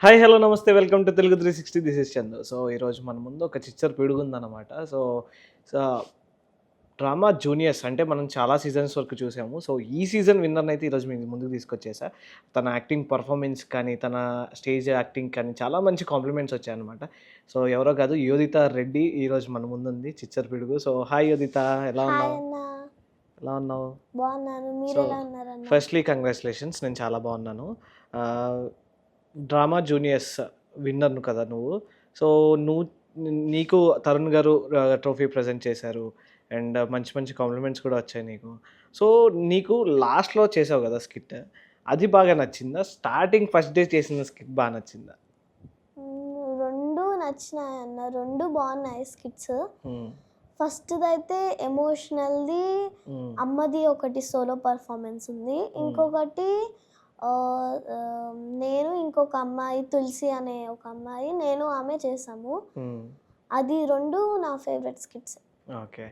Hi hello నమస్తే welcome to Telugu 360 this is Chandu. So ఈరోజు మన ముందు ఒక చిచ్చర్ పిడుగు ఉందన్నమాట. సో సో డ్రామా జూనియర్స్ అంటే మనం చాలా సీజన్స్ వరకు చూసాము. సో ఈ సీజన్ విన్నర్ని అయితే ఈరోజు మీ ముందుకు తీసుకొచ్చేసా. తన యాక్టింగ్ పర్ఫార్మెన్స్ కానీ తన స్టేజ్ యాక్టింగ్ కానీ చాలా మంచి కాంప్లిమెంట్స్ వచ్చాయన్నమాట. సో ఎవరో కాదు, యోదిత రెడ్డి ఈరోజు మన ముందు ఉంది, చిచ్చర్ పిడుగు. సో హాయ్ యోదిత, ఎలా హాయ్ ఉన్నావు? అన్న, ఎలా ఉన్నావు? బాగున్నాను. మీరు సో ఎలా ఉన్నారన్న? ఫస్ట్లీ కంగ్రాచులేషన్స్, నేను చాలా బాగున్నాను. డ్రామా జూనియర్స్ విన్నర్ను కదా నువ్వు. సో నువ్వు నీకు తరుణ్ గారు ట్రోఫీ ప్రజెంట్ చేశారు అండ్ మంచి మంచి కాంప్లిమెంట్స్ కూడా వచ్చాయి నీకు. సో నీకు లాస్ట్లో చేసావు కదా స్కిట్, అది బాగా నచ్చిందా? స్టార్టింగ్ ఫస్ట్ డే చేసిన స్కిట్ బాగా నచ్చిందా? రెండు నచ్చినాయి అన్న, రెండు బాగున్నాయి స్కిట్స్. ఫస్ట్ది అయితే ఎమోషనల్ది, అమ్మది ఒకటి సోలో పర్ఫార్మెన్స్ ఉంది. ఇంకొకటి నేను ఇంకొక అమ్మాయి తులసి అనే ఒక అమ్మాయి, నేను ఆమె చేసాము. అది రెండు నా favourite skits. Okay.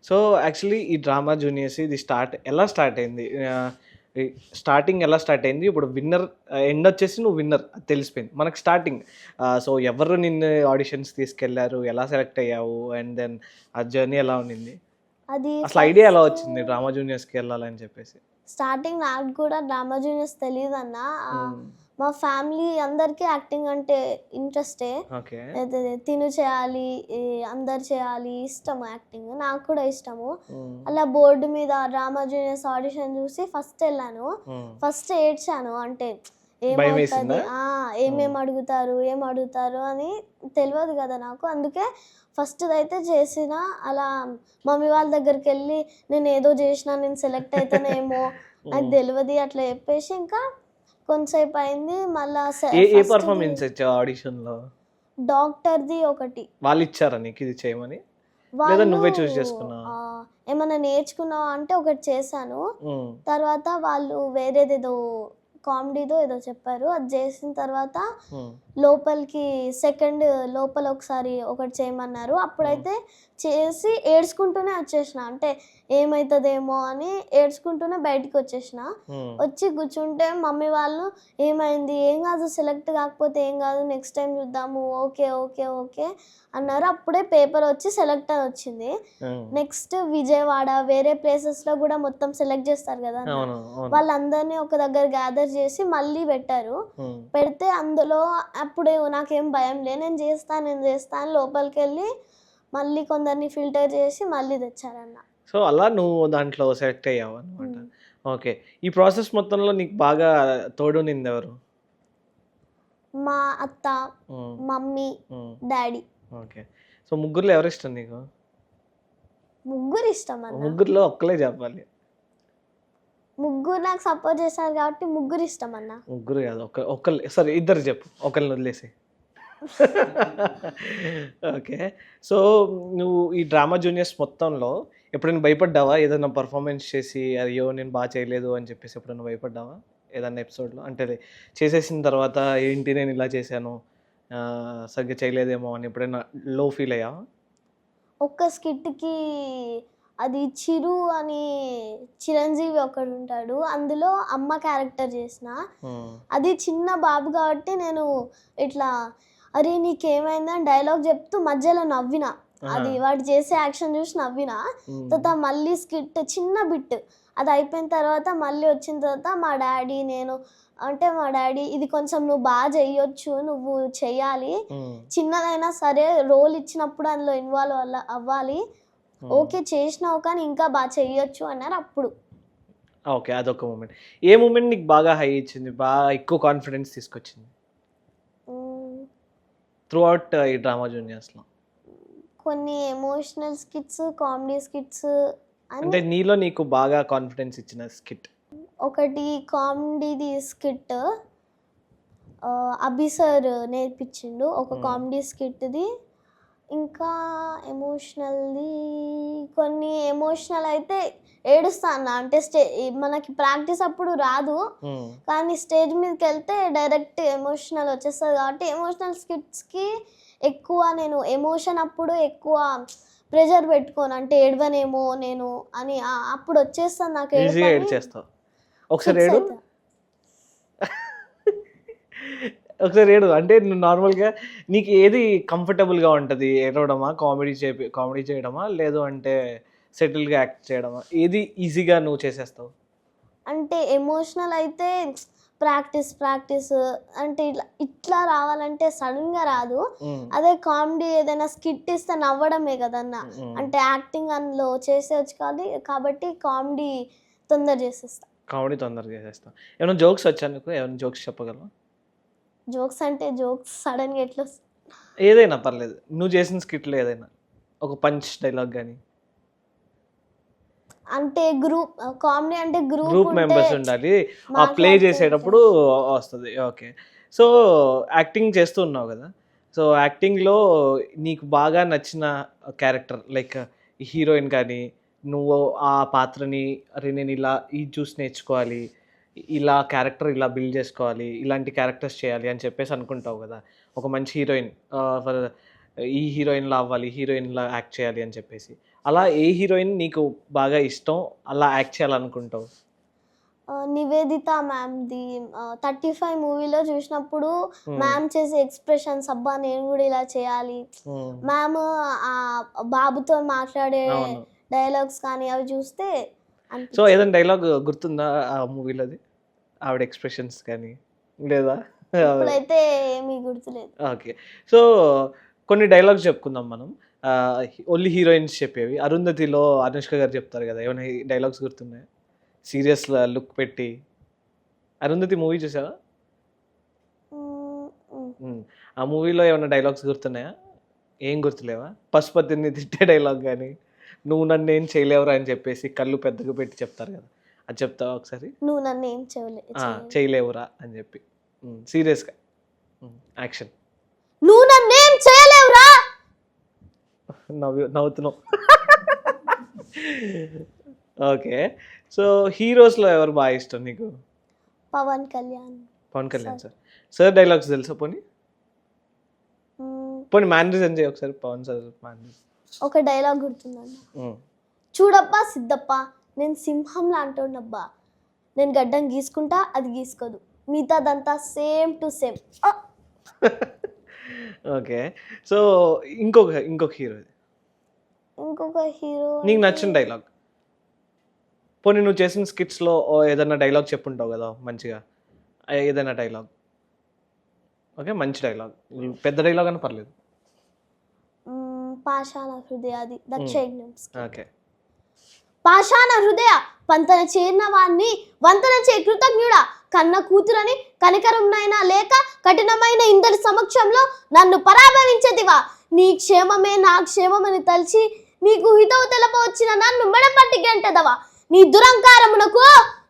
So actually ఈ డ్రామా జూనియర్స్ ఇది ఎలా స్టార్ట్ అయింది? స్టార్టింగ్ ఎలా స్టార్ట్ అయింది? ఇప్పుడు విన్నర్ ఎండ్ వచ్చేసి నువ్వు విన్నర్ అది తెలిసిపోయింది మనకు స్టార్టింగ్. సో ఎవరు నిన్ను ఆడిషన్స్ తీసుకెళ్లారు, ఎలా సెలెక్ట్ అయ్యావు, అండ్ దెన్ ఆ జర్నీ ఎలా ఉండింది? అది అసలు ఐడియా ఎలా వచ్చింది డ్రామా జూనియర్స్కి వెళ్ళాలని చెప్పేసి? స్టార్టింగ్ నాకు కూడా డ్రామా జూనియర్స్ తెలియదు అన్న. మా ఫ్యామిలీ అందరికీ యాక్టింగ్ అంటే ఇంట్రెస్టే. ఓకే. తిను చేయాలి, అందరు చేయాలి, ఇష్టము యాక్టింగ్, నాకు కూడా ఇష్టము. అలా బోర్డు మీద డ్రామా జూనియర్స్ ఆడిషన్ చూసి ఫస్ట్ వెళ్ళాను. ఫస్ట్ ఏడ్చాను, అంటే ఏమవుతుంది, ఏమేమి అడుగుతారు అని తెలియదు కదా నాకు. అందుకే ఫస్ట్ అయితే చేసిన, అలా మమ్మీ వాళ్ళ దగ్గరికి వెళ్ళి నేను ఏదో చేసిన, నేను సెలెక్ట్ అవుతానేమో నాకు తెలియదు అట్లా చెప్పేసి, ఇంకా కొంతసేపు అయింది. మళ్ళా ఏ పర్ఫార్మెన్స్ ఇచ్చావు ఆడిషన్లో? డాక్టర్ది ఒకటి. వాళ్ళు ఇచ్చారా నీకు ఇది చేయమని, లేదా నువ్వే చూస్ చేసుకున్నావా? ఏమన్నా నేర్చుకున్నావా అంటే ఒకటి చేశాను. తర్వాత వాళ్ళు వేరేదేదో కామెడీదో ఏదో చెప్పారు, అది చేసిన తర్వాత లోపలికి సెకండ్ లోపల ఒకసారి ఒకటి చేయమన్నారు. అప్పుడైతే చేసి ఏడ్చుకుంటూనే వచ్చేసిన, అంటే ఏమవుతుందేమో అని ఏడ్చుకుంటూనే బయటికి వచ్చేసిన. వచ్చి కూర్చుంటే మమ్మీ వాళ్ళు ఏమైంది, ఏం కాదు, సెలెక్ట్ కాకపోతే ఏం కాదు, నెక్స్ట్ టైం చూద్దాము, ఓకే ఓకే ఓకే అన్నారు. అప్పుడే పేపర్ వచ్చి సెలెక్ట్ అని వచ్చింది. నెక్స్ట్ విజయవాడ వేరే ప్లేసెస్లో కూడా మొత్తం సెలెక్ట్ చేస్తారు కదా, వాళ్ళందరినీ ఒక దగ్గర గ్యాదర్ చేసి మళ్ళీ పెట్టారు. పెడితే అందులో అప్పుడే నాకేం భయం లే, నేను చేస్తాను లోపలికి వెళ్ళి మళ్ళీ కొందరిని ఫిల్టర్ చేసి మళ్ళీ తెచ్చారన్న. సో అలా నువ్వు దాంట్లో సెలెక్ట్ అయ్యావు అనమాట. ఓకే. ఈ ప్రాసెస్ మొత్తంలో నీకు బాగా తోడునింది ఎవరు? మా అత్త, మమ్మీ, డాడీ. ఓకే. సో ముగ్గురులో ఎవరు ఇష్టం నీకు? ముగ్గురు ఇష్టం అన్న. ముగ్గురులో ఒక్కలే చెప్పాలి. ముగ్గురు నాకు సపోర్ట్ చేశారు కాబట్టి ముగ్గురు ఇష్టం అన్న. ముగ్గురు కాదు, ఒకళ్ళు, సరే ఇద్దరు చెప్పు, ఒకళ్ళని వదిలేసి. ఓకే. సో నువ్వు ఈ డ్రామా జూనియర్స్ మొత్తంలో ఎప్పుడైనా భయపడ్డావా? ఏదైనా పర్ఫార్మెన్స్ చేసి అయ్యో నేను బాగా చేయలేదు అని చెప్పేసి ఎప్పుడైనా భయపడ్డావా ఏదన్నా ఎపిసోడ్లో? అంటే చేసేసిన తర్వాత ఏంటి నేను ఇలా చేశాను, సరిగ్గా చేయలేదేమో అని ఎప్పుడైనా లో ఫీల్ అయ్యావా? ఒక్క స్కిట్కి అది చిరు అని చిరంజీవి ఒకడు ఉంటాడు, అందులో అమ్మ క్యారెక్టర్ చేసిన. అది చిన్న బాబు కాబట్టి నేను ఇట్లా అరే నీకేమైందని డైలాగ్ చెప్తూ మధ్యలో నవ్విన, అది వాడు చేసే యాక్షన్ చూసి నవ్విన. తర్వాత మళ్ళీ స్కిట్ చిన్న బిట్ అది అయిపోయిన తర్వాత మళ్ళీ వచ్చిన తర్వాత మా డాడీ ఇది కొంచెం నువ్వు బాగా చెయ్యొచ్చు, నువ్వు చెయ్యాలి, చిన్నదైనా సరే రోల్ ఇచ్చినప్పుడు అందులో ఇన్వాల్వ్ అవ్వాలి, ఓకే చేసినావు కానీ ఇంకా బాగా చెయ్యొచ్చు అన్నారు అప్పుడు. ఓకే, అదొక మూమెంట్. ఏ మూమెంట్ నీకు బాగా హై ఇచ్చింది, బాగా ఎక్కువ కాన్ఫిడెన్స్ తీసుకొచ్చింది త్రూ అవుట్ ఈ డ్రామా జూనియర్స్లో? కొన్ని ఎమోషనల్ స్కిట్స్, కామెడీ స్కిట్స్. అంటే నీలో నీకు బాగా కాన్ఫిడెన్స్ ఇచ్చిన స్కిట్? ఒకటి కామెడీది స్కిట్ అభి సార్ నేర్పించిండు, ఒక కామెడీ స్కిట్ది. ఇంకా ఎమోషనల్ది కొన్ని ఎమోషనల్ అయితే ఏడుస్తాను, అంటే మనకి ప్రాక్టీస్ అప్పుడు రాదు కానీ స్టేజ్ మీదకి వెళ్తే డైరెక్ట్ ఎమోషనల్ వచ్చేస్తుంది కాబట్టి ఎమోషనల్ స్కిట్స్కి ఎక్కువ నేను ఎమోషన్ అప్పుడు ఎక్కువ ప్రెషర్ పెట్టుకోను, అంటే ఏడవనేమో నేను అని అప్పుడు వచ్చేస్తాను నాకు. ఒకసారి ఒకసారి ఏడు. అంటే నువ్వు నార్మల్‌గా నీకు ఏది కంఫర్టబుల్‌గా ఉంటది? ఏడవడమా? కామెడీ చేయడమా? లేదు అంటే సెటిల్‌గా యాక్ట్ చేయడమా? ఏది ఈజీగా నువ్వు చేసేస్తావు? అంటే ఎమోషనల్ అయితే ప్రాక్టీస్ అంటే ఇట్లా ఇట్లా రావాలంటే సడన్‌గా రాదు. హ్మ్. అదే కామెడీ ఏదైనా స్కిట్ ఇస్తే నవ్వడమే కదన్న. హ్మ్. అంటే యాక్టింగ్ అందులో చేసేయొచ్చు కాబట్టి కామెడీ తొందర చేసేస్తా. కామెడీ తొందరగా చేసేస్తావు. ఏమైనా జోక్స్ వచ్చా నీకు? ఏమైనా జోక్స్ చెప్పగలవా? జోక్స్ సడన్‌గా ఎట్లొస్తాయి? ఏదైనా పర్లేదు. నువ్వు చేసిన స్కిట్‌లో ఏదైనా. ఒక పంచ్ డైలాగ్ గాని. అంటే కామెడీ అంటే గ్రూప్ గ్రూప్ ఉంటే మెంబర్స్ ఉండాలి. ఆ ప్లే మాట్లాడుతూ చేసేటప్పుడు వస్తది. ఓకే. సో, యాక్టింగ్ చేస్తూ ఉన్నావు గదా! సో, యాక్టింగ్‌లో నీకు బాగా నచ్చిన క్యారెక్టర్ లైక్ హీరోయిన్ కానీ, నువ్వు ఆ పాత్రని అరే! నేనిలా ఇది చూసి నేర్చుకోవాలి. ఇలా క్యారెక్టర్ ఇలా బిల్డ్ చేసుకోవాలి. ఇలాంటి క్యారెక్టర్స్ చేయాలి అని చెప్పేసి అనుకుంటావు గదా! ఒక మంచి హీరోయిన్ ఫర్ ఈ హీరోయిన్‌లా అవ్వాలి, హీరోయిన్‌లా యాక్ట్ చేయాలి అని చెప్పేసి. అలా ఏ హీరోయిన్ నీకు బాగా ఇష్టం? అలా యాక్ట్ చేయాలనుకుంటావు? నివేదిత మ్యామ్‌ది 35 మూవీలో చూసినప్పుడు హ్మ్. మ్యామ్ చేసే ఎక్స్‌ప్రెషన్స్ అబ్బా! నేను గూడా ఇలా చేయాలి. హ్మ్. మ్యామ్ బాబుతో మాట్లాడే అవును. డైలాగ్స్ కానీ అవి చూస్తే సో, అనిపించింది. ఏదైనా డైలాగ్ గుర్తుందా ఆ మూవీలోది? ఆవిడ ఎక్స్‌ప్రెషన్స్ కానీ లేదా? ఇప్పుడైతే ఏమీ గుర్తులేదు. ఓకే. సో, కొన్ని డైలాగ్స్ చెప్పుకుందాం మనం. ఓన్లీ హీరోయిన్స్ చెప్పేవి. 'అరుంధతిలో' అనుష్క గారు చెప్తారు గదా! ఏమైనా డైలాగ్స్ గుర్తున్నాయా? సీరియస్ లుక్ పెట్టి. 'అరుంధతి' మూవీ చూసావా? హ్మ్. హ్మ్. హ్మ్. ఆ మూవీలో ఏమన్నా డైలాగ్స్ గుర్తున్నాయా? ఏం గుర్తులేవా? పశుపతిని తిట్టే డైలాగ్ గాని, నువ్వు నన్నేం చేయలేవురా అని చెప్పేసి కళ్ళు పెద్దగా పెట్టి చెప్తారు గదా! అది చెప్తావా ఒకసారి? నువ్వు నన్నేం ఆ! చేయలేవు. చేయలేవురా అని జెప్పి. సీరియస్‌గా. యాక్షన్. నువ్వు నన్నేం చేయలేవురా! నవ్వుతున్నావు. ఓకే. సో, హీరోస్‌లో ఎవరు బాగా ఇష్టం నీకు? Pawan Kalyan. Pawan Kalyan sir. Sir. Sir dialogues తెలుసా పోనీ? హ్మ్. పోనీ మేనరిజం చెయ్యి ఒకసారి పవన్ సార్ మేనరిజం. ఒక డైలాగ్ గుర్తుందన్న. హ్మ్. చూడబ్బా సిద్ధప్ప, నేను సింహం లాంటోడినబ్బా. నేను గడ్డం గీసుకుంటా, అది గీసుకోదు. మిగతాదంతా same to same. Okay. So, ఇంకొక హీరోది. ఇంకొక హీరో నీకు నచ్చిన డైలాగ్. పోనీ నువ్వు చేసిన స్కిట్స్‌లో ఏదన్నా డైలాగ్ చెప్పుంటావు గదా! మంచిగా. ఏదైనా డైలాగ్. ఓకే. మంచి డైలాగ్. పెద్ద డైలాగ్ అన్నా పర్లేదు. పాషాణ హృదయాది దక్షయజ్ఞంస్. ఓకే. పాషాణ హృదయ పంతన చేరిన వాణ్ణి వంతన చే కృతజ్ఞుడా కన్న కూతురని కనికరంనైనా లేక కఠినమైన ఇందరి సమక్షంలో నన్ను పరాభవించదివా. నీ క్షేమమే నా క్షేమమని తలిచి నీకు హితవు తెలపవచ్చిన నన్ను మెడపట్టి గంటెదవా. నీ దురంకారమునకు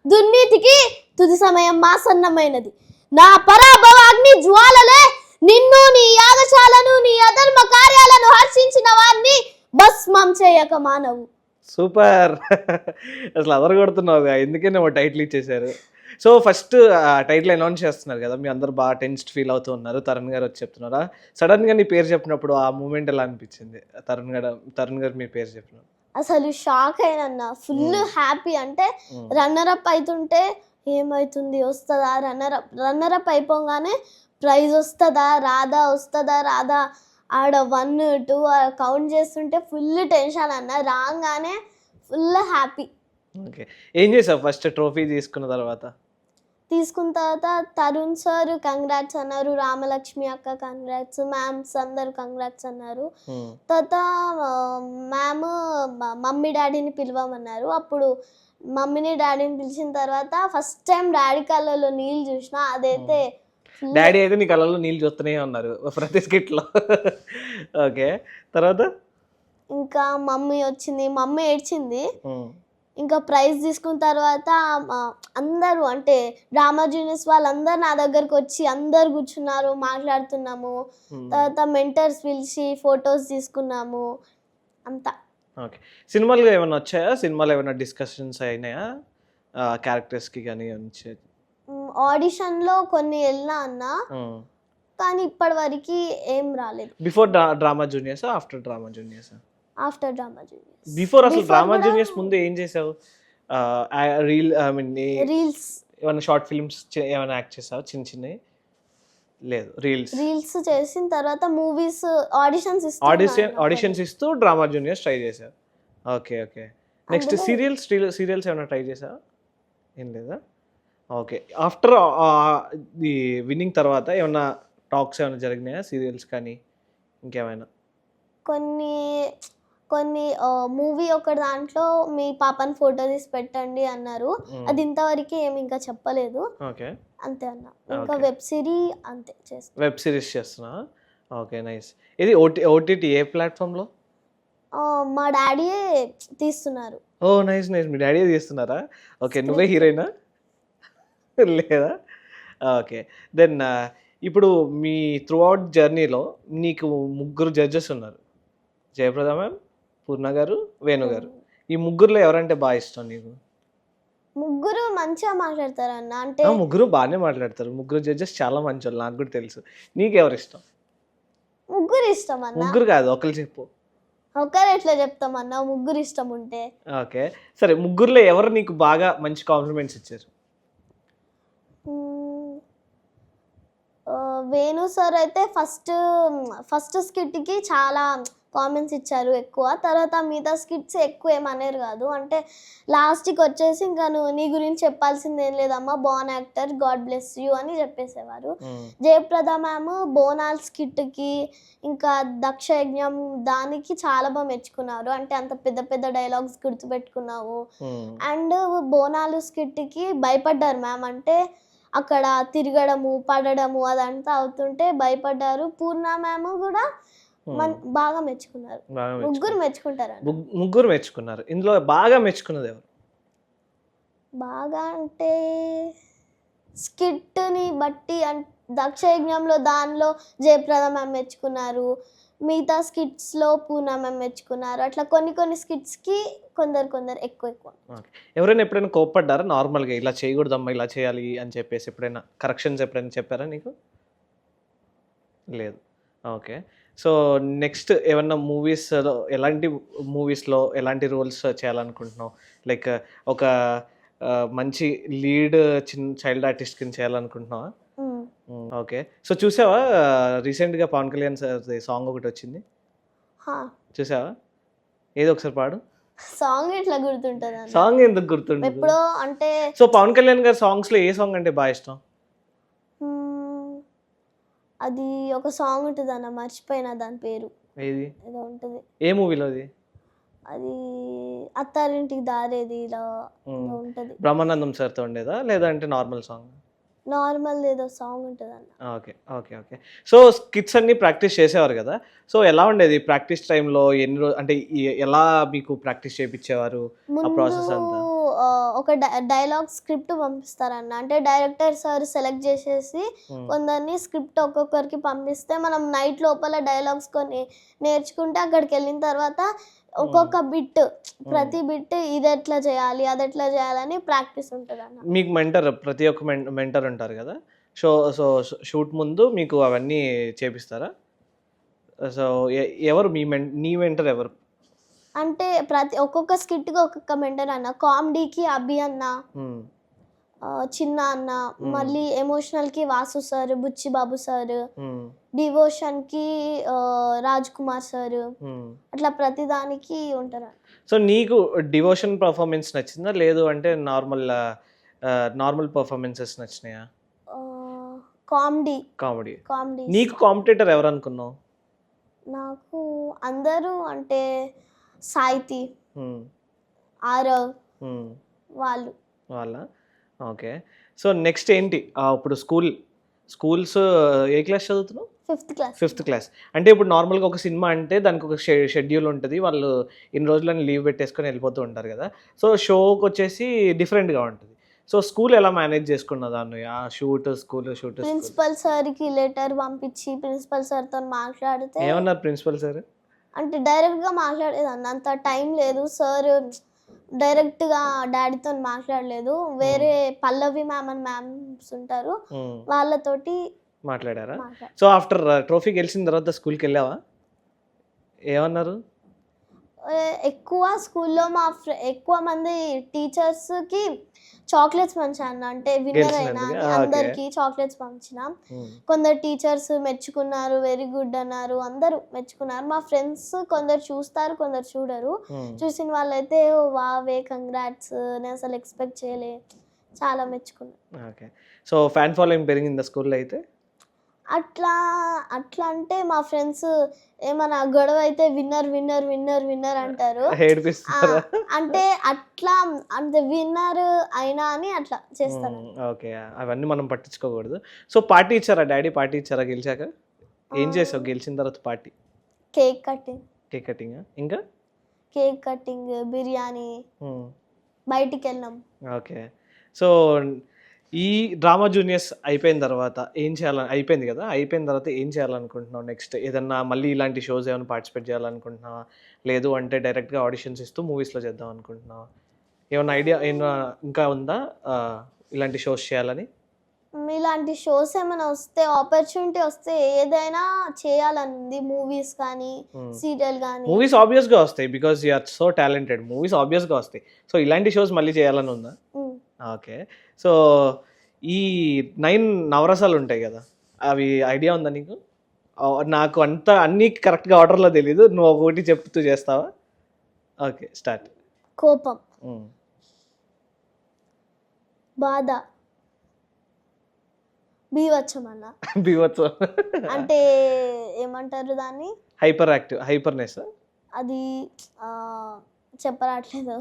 దుర్నీతికి తుది సమయం ఆసన్నమైనది. నా పరాభవ అగ్ని జ్వాలలే నిన్ను నీ యాగశాలను నీ అధర్మ కార్యాలను హర్షించిన వారిని భస్మం చేయక మానవు. సూపర్. అసలు అదరగొడుతున్నావుగా. ఎందుకేనేమో టైటిల్ ఇచ్చేసారు. సో, ఫస్ట్ టైటిల్ అనౌన్స్ చేస్తున్నారు గదా! మీ అందరూ బాగా టెన్స్డ్ ఫీల్ అవుతూ ఉన్నారు. తరుణ్ గారు వచ్చి చెప్తున్నారా? సడెన్‌గా నీ పేరు చెప్పినప్పుడు ఆ మూమెంట్ ఎలా అనిపించింది? తరుణ్ గారు మీ పేరు చెప్పినప్పుడు. అసలు షాక్ అయినన్న. Full happy. అంటే రన్నరప్ అవుతుంటే ఏమైతుంది వస్తుందా, రన్నరప్ అయిపోగానే ప్రైజ్ వస్తుందా రాదా ఆడ 1, 2 కౌంట్ చేస్తుంటే ఫుల్ టెన్షన్ అన్న. రాగానే ఫుల్ హ్యాపీ. ఓకే. ఏం చేసావు ఫస్ట్ ట్రోఫీ తీసుకున్న తర్వాత? తీసుకున్న తర్వాత తరుణ్ సార్ కంగ్రాట్స్ అన్నారు, రామలక్ష్మి అక్క కంగ్రాట్స్, మ్యామ్స్ అందరు కంగ్రాట్స్ అన్నారు. తర్వాత మ్యామ్ మమ్మీ డాడీని పిలవమన్నారు. అప్పుడు మమ్మీని డాడీని పిలిచిన తర్వాత ఫస్ట్ టైం డాడీ కళ్ళలో నీళ్ళు చూసిన. అదైతే డాడీ అయితే నీ కళ్ళలో నీళ్ళు చూస్తూనే ఉన్నారు ప్రతి స్కిట్‌లో. ఓకే. తర్వాత? ఇంకా మమ్మీ వచ్చింది, మమ్మీ ఏడ్చింది. ఇంకా ప్రైజ్ తీసుకున్న తర్వాత అందరూ అంటే డ్రామా జూనియర్స్ వాళ్ళందరూ నా దగ్గరకు వచ్చి అందరు కూర్చున్నారు, మాట్లాడుతున్నాము. తర్వాత మెంటర్స్ పిలిచి ఫొటోస్ తీసుకున్నాము అంతా. ఓకే. సినిమాలు ఏమైనా వచ్చాయా? సినిమాలో ఏమైనా డిస్కషన్స్ అయినాయా? క్యారెక్టర్స్‌కి గాని ఆడిషన్లో కొన్ని వెళ్ళినా అన్న, కానీ ఇప్పటి వరకు ఏం రాలేదు. బిఫోర్ డ్రామా జూనియర్సా? ఆఫ్టర్ డ్రామా జూనియర్సా? After drama juniors. బిఫోర్ అసలు డ్రామా జూనియర్స్ ముందు ఏం చేసావు? రీల్స్ ఏమైనా షార్ట్ ఫిల్మ్స్ ఏమైనా యాక్ట్ చేసావా చిన్నవి? లేదు రీల్స్ రీల్స్ చేసిన తర్వాత మూవీస్ ఆడిషన్స్ ఆడిషన్స్ ఇస్తూ డ్రామా జూనియర్స్ ట్రై చేశారు. Okay okay. నెక్స్ట్ సీరియల్స్ ఏమైనా ట్రై చేసావా? ఏం లేదా? ఓకే. ఆఫ్టర్ ది విన్నింగ్ తర్వాత ఏమన్నా టాక్స్ ఏమైనా జరిగినాయా సీరియల్స్ కానీ ఇంకేమైనా? కొన్ని కొన్ని మూవీ ఒక దాంట్లో మీ పాపని ఫోటో తీసి పెట్టండి అన్నారు. అది ఇంతవరకు ఏమి ఇంకా చెప్పలేదు. ఓకే. అంతే అన్న. ఇంకా వెబ్ అంతే చేస్తా. వెబ్ సిరీస్ చేస్తున్నా. Okay nice. ఇది ఓటీటీ ఏ ప్లాట్ఫామ్లో? మా డాడీయే తీస్తున్నారు. ఓ నైస్ నైస్. మీ డాడీ తీస్తున్నారా? ఓకే. నువ్వే హీరోయినా? లేదా? ఓకే. దెన్ ఇప్పుడు మీ త్రూ అవుట్ జర్నీలో నీకు ముగ్గురు జడ్జెస్ ఉన్నారు. జయప్రద మ్యామ్, పూర్ణ గారు, వేణు గారు. ఈ ముగ్గురులో ఎవరంటే బాగా ఇష్టం నీకు? ముగ్గురు మంచిగా మాట్లాడతారు అన్న. అంటే ముగ్గురు బాగానే మాట్లాడతారు. ముగ్గురు జడ్జెస్ చాలా మంచి వాళ్ళు, నాకు కూడా తెలుసు. నీకు ఎవరు ఇష్టం? ముగ్గురు ఇష్టం అన్న. ముగ్గురు కాదు, ఒకరు చెప్పు. ఒకరు ఎట్లా చెప్తామన్నా, ముగ్గురు ఇష్టం ఉంటే. ఓకే సరే, ముగ్గురులో ఎవరు నీకు బాగా మంచి కాంప్లిమెంట్స్ ఇచ్చారు? వేణు సార్ అయితే ఫస్ట్ స్కిట్కి చాలా కామెంట్స్ ఇచ్చారు ఎక్కువ. తర్వాత మిగతా స్కిట్స్ ఎక్కువ ఏమనేరు కాదు. అంటే లాస్ట్కి వచ్చేసి ఇంకా నువ్వు నీ గురించి చెప్పాల్సింది ఏం లేదమ్మా, bone actor, God bless you అని చెప్పేసేవారు. జయప్రద మ్యామ్ బోనాల్ స్కిట్కి ఇంకా దక్ష యజ్ఞం దానికి చాలా బాగా మెచ్చుకున్నారు. అంటే అంత పెద్ద పెద్ద డైలాగ్స్ గుర్తుపెట్టుకున్నావు. అండ్ బోనాలు స్కిట్కి భయపడ్డారు మ్యామ్. అంటే అక్కడ తిరగడము పడడము అదంతా అవుతుంటే భయపడ్డారు. పూర్ణ మ్యామ్ కూడా బాగా మెచ్చుకున్నారు. ముగ్గురు మెచ్చుకుంటారు. ముగ్గురు మెచ్చుకున్నారు. ఇందులో బాగా మెచ్చుకున్నది ఎవరు? బాగా అంటే స్కిట్ని బట్టి దక్ష యజ్ఞంలో దానిలో జయప్రద మ్యామ్ మెచ్చుకున్నారు. మిగతా స్కిట్స్లో పూర్ణ మ్యామ్ మెచ్చుకున్నారు. అట్లా కొన్ని స్కిట్స్కి కొందరు ఎక్కువ. ఎవరైనా ఎప్పుడైనా కోప్పడ్డారా నార్మల్గా, ఇలా చేయకూడదమ్మా ఇలా చేయాలి అని చెప్పేసి ఎప్పుడైనా కరెక్షన్స్ ఎప్పుడైనా చెప్పారా నీకు? లేదు. ఓకే. సో నెక్స్ట్ ఏమన్నా మూవీస్లో ఎలాంటి రోల్స్ చేయాలనుకుంటున్నావు? లైక్ ఒక మంచి లీడ్ చైల్డ్ ఆర్టిస్ట్ కింద చేయాలనుకుంటున్నావా? ఓకే. సో చూసావా రీసెంట్గా పవన్ కళ్యాణ్ సార్ సాంగ్ ఒకటి వచ్చింది, చూసావా? ఏదో ఒకసారి పాడు. సాంగ్ ఎట్లా గుర్తుంటుంది? సాంగ్ ఎందుకు గుర్తుంటుంది? ఎప్పుడో అంటే. సో పవన్ కళ్యాణ్ గారి సాంగ్స్లో ఏ సాంగ్ అంటే బాగా ఇష్టం? అది ఒక సాంగ్ ఉంటుంది అన్న, మర్చిపోయినా దాని పేరు. ఏది? ఏదో ఉంటుంది. ఏ మూవీలో అది? అది అత్తారింటికి దారేది ఇలా ఉంటుంది. బ్రహ్మానందం సార్తో ఉండేదా లేదంటే నార్మల్ సాంగ్? నార్మల్ ఏదో సాంగ్ ఉంటుంది అన్న. Okay okay okay. So skits అన్ని ప్రాక్టీస్ చేసేవారు కదా, సో ఎలా ఉండేది ప్రాక్టీస్ టైంలో? ఎన్ని రోజు అంటే ఎలా మీకు ప్రాక్టీస్ చేయించేవారు ఆ ప్రాసెస్ అంతా? ఒక డైలాగ్ స్క్రిప్ట్ పంపిస్తారన్న. అంటే డైరెక్టర్ సార్ సెలెక్ట్ చేసేసి కొందరిని స్క్రిప్ట్ ఒక్కొక్కరికి పంపిస్తే మనం నైట్ లోపల డైలాగ్స్ కొన్ని నేర్చుకుంటే అక్కడికి వెళ్ళిన తర్వాత ఒక్కొక్క బిట్, ప్రతి బిట్ ఇది ఎట్లా చేయాలి అది ఎట్లా చేయాలని ప్రాక్టీస్ ఉంటుంది అన్న. మీకు ప్రతి ఒక్క మెంటర్ ఉంటారు కదా, సో షూట్ ముందు మీకు అవన్నీ చేపిస్తారా? సో ఎవరు నీ మెంటర్ ఎవరు? అంటే ఒక్కొక్క స్కిట్కి ఒక్కొక్క మెంటర్ అన్న. కామెడీకి అభి అన్న, చిన్న అన్న, మళ్ళీ ఎమోషనల్కి వాసు సార్, బుచ్చి బాబు సార్, డివోషన్కి రాజ్ కుమార్ సార్, అట్లా ప్రతిదానికి ఉంటారు. సో నీకు డివోషన్ పర్ఫార్మెన్స్ నచ్చిందా లేదు అంటే నార్మల్ పర్ఫార్మెన్సెస్ నచ్చినాయా? కామెడీ. నీకు కాంపిటీటర్ ఎవరు అనుకున్నావు? నాకు అందరూ అంటే సాయితి, ఆరవ్ వాళ్ళ. ఓకే. సో నెక్స్ట్ ఏంటి ఇప్పుడు స్కూల్స్ ఏ క్లాస్ చదువుతున్నావు? Fifth class. అంటే ఇప్పుడు నార్మల్గా ఒక సినిమా అంటే దానికి ఒక షెడ్యూల్ ఉంటుంది, వాళ్ళు ఇన్ని రోజులని లీవ్ పెట్టేసుకొని వెళ్ళిపోతూ ఉంటారు కదా. సో షోకి వచ్చేసి డిఫరెంట్గా ఉంటుంది. సో స్కూల్ ఎలా మేనేజ్ చేసుకున్నా దాన్ని, ఆ స్కూల్ షూట్? ప్రిన్సిపల్ సార్కి లెటర్ పంపించి ప్రిన్సిపల్ సార్తో మాట్లాడితే. ఏమన్నారు ప్రిన్సిపల్ సార్? అంటే డైరెక్ట్గా మాట్లాడేదాన్ని, అంత టైం లేదు. సార్ డైరెక్ట్గా డాడీతో మాట్లాడలేదు, వేరే పల్లవి మ్యామ్ అని మ్యామ్స్ ఉంటారు వాళ్ళతోటి మాట్లాడారా? సో ఆఫ్టర్ ట్రోఫీ గెలిచిన తర్వాత స్కూల్కి వెళ్ళావా? ఏమన్నారు? ఎక్కువ స్కూల్లో ఎక్కువ మంది టీచర్స్కి చాక్లెట్స్ పంచాను, అంటే విన్నర్ అయినా గెలిచినందుకు అని అందరికీ చాక్లెట్స్ పంచిన. కొందరు టీచర్స్ మెచ్చుకున్నారు, వెరీ గుడ్ అన్నారు, అందరూ మెచ్చుకున్నారు. మా ఫ్రెండ్స్ కొందరు చూస్తారు, కొందరు చూడరు. చూసిన వాళ్ళైతే వావే కంగ్రాట్స్, నేను అసలు ఎక్స్పెక్ట్ చేయలే, చాలా మెచ్చుకున్నారు. ఓకే. సో ఫ్యాన్ ఫాలోయింగ్ పెరిగిందా స్కూల్లో అయితే? అట్లా అట్లా అంటే మా ఫ్రెండ్స్ ఏమన్నా గొడవ అయితే విన్నర్ విన్నర్ విన్నర్ విన్నర్ అంటారు. ఏడిపిస్తారా? అంటే అట్లా అంటే విన్నర్ అయినా అని అట్లా చేస్తారు. ఓకే. అవన్నీ మనం పట్టించుకోకూడదు. సో పార్టీ ఇచ్చారా డాడీ? పార్టీ ఇచ్చారా గెలిచాక? ఏం చేసావు గెలిచిన తర్వాత party? Cake cutting, cake cutting, ఇంకా కేక్ కటింగ్, బిర్యానీ, బయటికి వెళ్ళాం. ఓకే. సో ఈ డ్రామా జూనియర్స్ అయిపోయిన తర్వాత ఏం చేయాలని, అయిపోయింది కదా, అయిపోయిన తర్వాత ఏం చేయాలనుకుంటున్నావు నెక్స్ట్? ఏదన్నా మళ్ళీ ఇలాంటి షోస్ ఏమైనా పార్టిసిపేట్ చేయాలనుకుంటున్నావా? లేదు అంటే డైరెక్ట్గా ఆడిషన్స్ ఇస్తూ మూవీస్లో చేద్దాం అనుకుంటున్నావా? ఏమన్నా ఐడియా ఏమన్నా ఇంకా ఉందా ఇలాంటి షోస్ చేయాలని? ఇలాంటి షోస్ ఏమైనా వస్తే, ఆపర్చునిటీ వస్తే ఏదైనా చేయాలని ఉంది. మూవీస్ కానీ సీరియల్ కానీ. మూవీస్ ఆబ్వియస్గా వస్తాయి, because you are so talented. Movies ఆబ్వియస్గా వస్తాయి. సో ఇలాంటి షోస్ మళ్ళీ చేయాలని ఉందా? ఓకే. సో ఈ 9 నవరసాలు ఉంటాయి కదా, అవి ఐడియా ఉందా నీకు? నాకు అన్నీ కరెక్ట్గా ఆర్డర్లో తెలీదు, నువ్వు ఒకటి చెప్తూ చేస్తావా? Okay, start. కోపం, బాధ, బీవచ్చం అన్న. బీవత్సం అంటే ఏమంటారు దాన్ని? Hyper active, hyperness. అది చెప్పరాట్లేదు.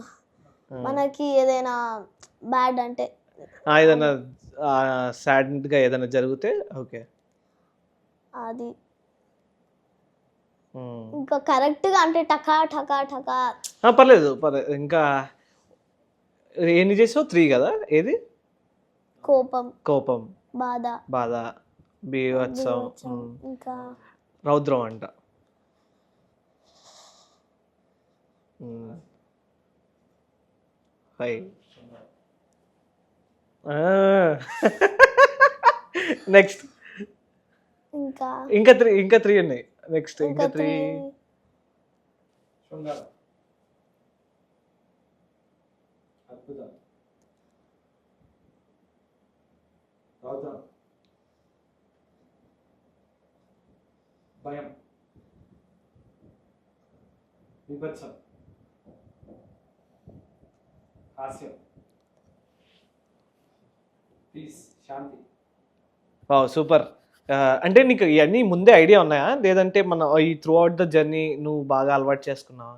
మనకి ఏదైనా బ్యాడ్ అంటే ఏదైనా సాడ్గా ఏదైనా జరిగితే ఓకే అది. ఇంకా కరెక్ట్గా అంటే టకా టకా టకా. పర్లేదు పర్లేదు. ఇంకా ఎన్ని చేసావు? 3 కదా. ఏది? కోపం, కోపం, బాధ, బాధ, బీవత్సం, ఇంకా రౌద్రం అంట. నెక్స్ట్ ఇంకా 3 ఉన్నాయి. నెక్స్ట్ ఇంకా 3. భయం, విభత్సం, హాస్యం, పీస్, శాంతి. Wow, super. అంటే నీకు ఇవన్నీ ముందే ఐడియా ఉన్నాయా, లేదంటే మన ఈ త్రూ అవుట్ ద జర్నీ నువ్వు బాగా అలవాటు చేసుకున్నావా?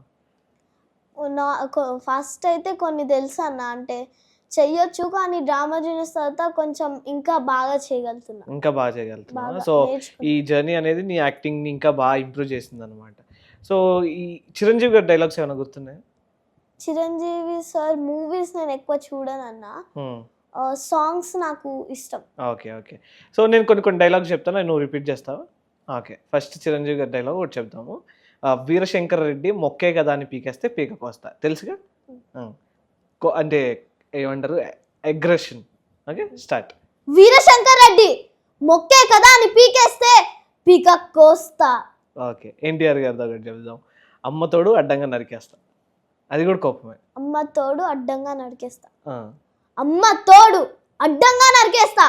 ఫస్ట్ అయితే కొన్ని తెలుసు అన్న, అంటే చెయ్యొచ్చు, కానీ డ్రామా జూనియర్స్ తర్వాత కొంచెం ఇంకా బాగా చేయగలుగుతున్నా. సో ఈ జర్నీ అనేది నీ యాక్టింగ్ని ఇంకా బాగా ఇంప్రూవ్ చేసింది అనమాట. సో ఈ చిరంజీవి గారి డైలాగ్స్ ఏమైనా గుర్తున్నాయి? చిరంజీవి సార్ మూవీస్ నేను ఎక్కువ చూడను అన్న, సాంగ్స్ నాకు ఇష్టం. Okay okay. సో నేను కొన్ని డైలాగ్స్ చెప్తాను, నువ్వు రిపీట్ చేస్తావా? ఓకే. ఫస్ట్ చిరంజీవి గారి డైలాగ్ ఒకటి చెప్తాము. వీరశంకర్ రెడ్డి మొక్కే కదా అని పీకేస్తే పీక కోస్తా, తెలుసుగా? అంటే ఏమంటారు, aggression. Okay, start. Veerashankar Reddy మొక్కే కదా అని పీకేస్తే పీక కోస్తా. ఓకే. ఎన్టీఆర్ గారితో ఒకటి చెప్దాం. అమ్మ తోడు అడ్డంగా నరికేస్తా, అది కూడా కోపమే. అమ్మ తోడు అడ్డంగా నరికేస్తా, అమ్మ తోడు అడ్డంగా నరికేస్తా.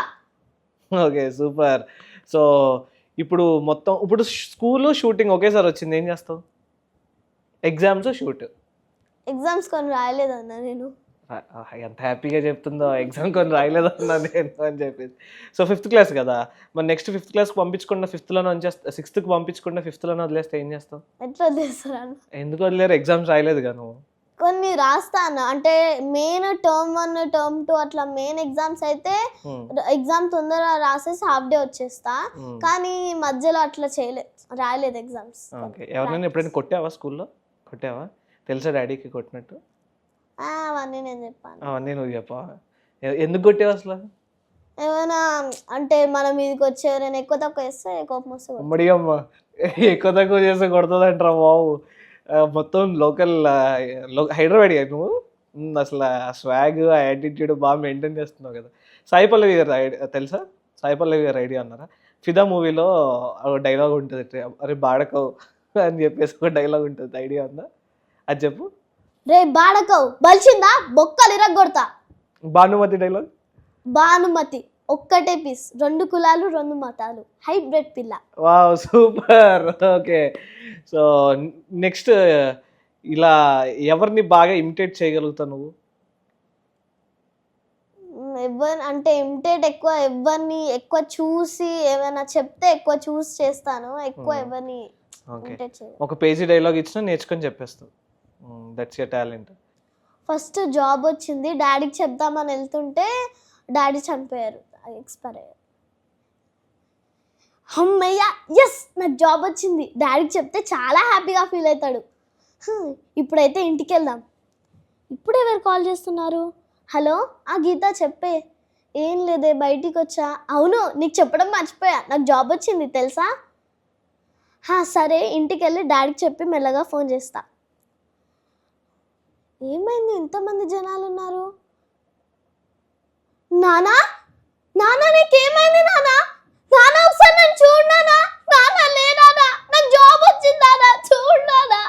Okay, super. సో ఇప్పుడు స్కూల్ షూటింగ్ ఒకేసారి వచ్చింది, ఏం చేస్తావు? Exams, shoot. ఎగ్జామ్స్ కొన్ని రాయలేదన్నా నేను. ఎంత హ్యాపీగా చెప్తుందో, ఎగ్జామ్ కొన్ని రాయలేదన్నా నేను అని చెప్పేసి. సో 5th క్లాస్ కదా, మరి నెక్స్ట్ 5th క్లాస్కి పంపించకుండా 5th వచ్చేస్తా, 6th పంపించకుండా 5th వదిలేస్తే ఏం చేస్తావు? ఎట్లా వదిలేస్తారా? ఎందుకు వదిలేరు? ఎగ్జామ్స్ రాయలేదుగా నువ్వు. కొన్ని రాస్తాను, అంటే మెయిన్ టర్మ్ 1 టర్మ్ 2 అట్లా మెయిన్ ఎగ్జామ్స్ అయితే ఎగ్జామ్ తొందరగా రాసేసి హాఫ్ డే వచ్చేస్తా, కానీ మధ్యలో అట్లా రాయలేదు ఎగ్జామ్స్. ఓకే. ఎవరైనా ఎప్పుడైనా కొట్టావా స్కూల్లో? కొట్టావా? తెలుసా డాడీకి కొట్టినట్టు? అవన్నీ నేను చెప్పాను. అవన్నీ నువ్వు చెప్పావా? ఎందుకు కొట్టావు అసలు? ఏమైనా అంటే మన మీదకి వచ్చి ఎవరైనా ఎక్కువ తక్కువ చేస్తే కోపం వస్తుంది. అమ్మడి అమ్మ, ఎక్కువ తక్కువ చేస్తే కొడుతుందంటారా బాబు? మొత్తం లోకల్ హైదరాబాద్ నువ్వు. అసలు ఆ స్వాగ్, ఆ యాటిట్యూడ్ బాగా మెయింటైన్ చేస్తున్నావు కదా. సాయి పల్లవి గారు తెలుసా? సాయి పల్లవి గారు ఐడియా అన్నారా? ఫిదా మూవీలో ఒక డైలాగ్ ఉంటుంది, అరే బాడకవు అని చెప్పేసి ఒక డైలాగ్ ఉంటుంది, ఐడియా ఉందా? అది చెప్పు. రే బాడకవు బలిసిందా బొక్కలు ఇరగొడతా. భానుమతి డైలాగ్. భానుమతి ఒక్కటే పీస్, 2 కులాలు 2 మతాలు, హైబ్రిడ్ పిల్ల. Wow super. Okay. So next ఇలా ఎవరిని బాగా ఇమిటేట్ చేయగలుగుతావు నువ్వు? ఎవరు అంటే ఇమిటేట్ ఎక్కువ, ఎవరిని ఎక్కువ చూసి ఏమైనా చెప్తే ఎక్కువ చూసి చేస్తాను, ఎక్కువ ఎవరిని ఓకే. ఇమిటేట్ చేయను. ఒక పేజీ డైలాగ్ ఇచ్చినా నేర్చుకొని చెప్పేస్తావు. That's your talent. First job వచ్చింది, డాడీకి చెప్దామని వెళ్తుంటే డాడీ చనిపోయారు, ఎక్స్పైర్ అయ్యారు. అమ్మయ్య ఎస్ నాకు జాబ్ వచ్చింది, డాడీకి చెప్తే చాలా హ్యాపీగా ఫీల్ అవుతాడు. ఇప్పుడైతే ఇంటికి వెళ్దాం. ఇప్పుడు ఎవరు కాల్ చేస్తున్నారు? హలో గీత చెప్పే. ఏం లేదే బయటికి వచ్చా. అవును నీకు చెప్పడం మర్చిపోయా, నాకు జాబ్ వచ్చింది తెలుసా. సరే ఇంటికి వెళ్ళి డాడీకి చెప్పి మెల్లగా ఫోన్ చేస్తా. ఏమైంది ఇంతమంది జనాలు ఉన్నారు? నానా నానా నీకేమైంది నానా? నానా ఒకసారి నన్ను చూడు నానా. నానా లేనానా, నాకు జాబ్ వచ్చింది నానా, చూడు నానా.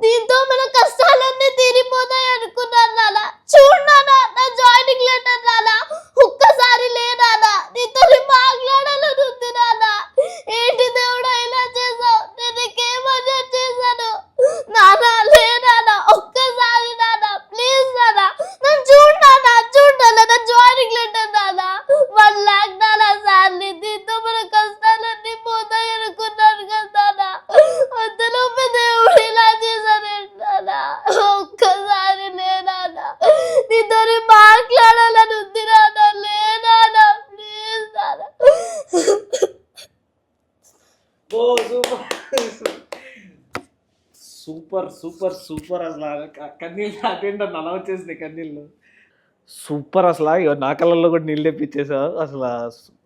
దీంతో మన కష్టాలన్నీ తీరిపోతాయి అనుకున్నాను నానా. చూడు నానా నా జాయినింగ్ లెటర్ నానా. ఒక్కసారి లేనానా, నీతో మాట్లాడాలని ఉంది నానా. ఏంటి దేవుడా ఇలా చేసావు, నేను నీకేమన్నా చేశాను నానా? లేనానా ఒక్కసారి నానా, ప్లీజ్ నానా నన్ను చూడు నానా, చూడు నానా నా జాయినింగ్ లెటర్ నానా. 1 lakh నానా సార్లీ, దీంతో మన కష్టాలన్నీ పోతాయి అనుకున్నాను కదా నానా. అంతలోపే దేవుడు ఇలా చేశానేంటి నానా. ఒక్కసారి లేనానా, నీతో మాట్లాడాలని ఉంది నానా. లేనానా ప్లీజ్ నానా. ఓ సూపర్ సూపర్ సూపర్ అసలు కన్నీళ్ళు అటెండ్ అలా వచ్చేసింది కన్నీళ్ళు. సూపర్ అసలు నా కళ్ళల్లో కూడా నీళ్ళు తెప్పించేసావు. అసలు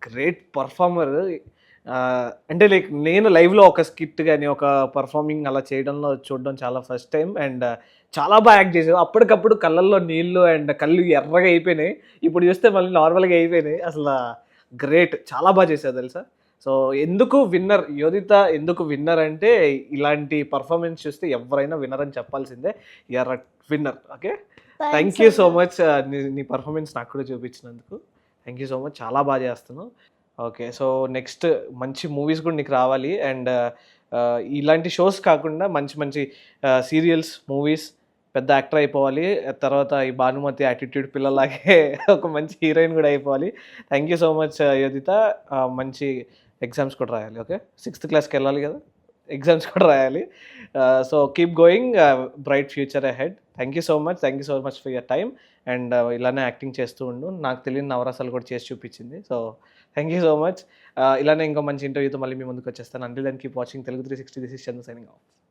గ్రేట్ పర్ఫార్మర్. అంటే లైక్ నేను లైవ్లో ఒక స్కిట్ కానీ ఒక పర్ఫార్మింగ్ అలా చేయడంలో చూడడం చాలా ఫస్ట్ టైం. అండ్ చాలా బాగా యాక్ట్ చేసావు. అప్పటికప్పుడు కళ్ళల్లో నీళ్ళు అండ్ కళ్ళు ఎర్రగా అయిపోయినాయి. ఇప్పుడు చూస్తే మళ్ళీ నార్మల్గా అయిపోయినాయి. అసలు గ్రేట్, చాలా బాగా చేసావు తెలుసా. సో ఎందుకు విన్నర్ యోధిత, ఎందుకు విన్నర్ అంటే ఇలాంటి పర్ఫార్మెన్స్ చూస్తే ఎవరైనా విన్నర్ అని చెప్పాల్సిందే. You are a winner. Okay, thank you so much. నీ పర్ఫార్మెన్స్ నాకు కూడా చూపించినందుకు థ్యాంక్ యూ సో మచ్. చాలా బాగా చేస్తున్నావు. ఓకే, సో నెక్స్ట్ మంచి మూవీస్ కూడా నీకు రావాలి. అండ్ ఇలాంటి షోస్ కాకుండా మంచి మంచి సీరియల్స్, మూవీస్, పెద్ద యాక్టర్ అయిపోవాలి. తర్వాత ఈ భానుమతి యాటిట్యూడ్ పిల్లలాగే ఒక మంచి హీరోయిన్ కూడా అయిపోవాలి. Thank you so much Yodhita. మంచి ఎగ్జామ్స్ కూడా రాయాలి. ఓకే, 6th క్లాస్కి వెళ్ళాలి కదా, ఎగ్జామ్స్ కూడా రాయాలి. So keep going, bright future ahead. Thank you so much for your time. And ఇలానే యాక్టింగ్ చేస్తూ ఉండు. నాకు తెలియని నవరసాలు కూడా చేసి చూపించింది. So thank you so much. ఇలానే ఇంకో మంచి ఇంటర్వ్యూతో మళ్ళీ మీ ముందుకు వచ్చేస్తాను. Until then keep watching Telugu 360. This is Chandu signing of.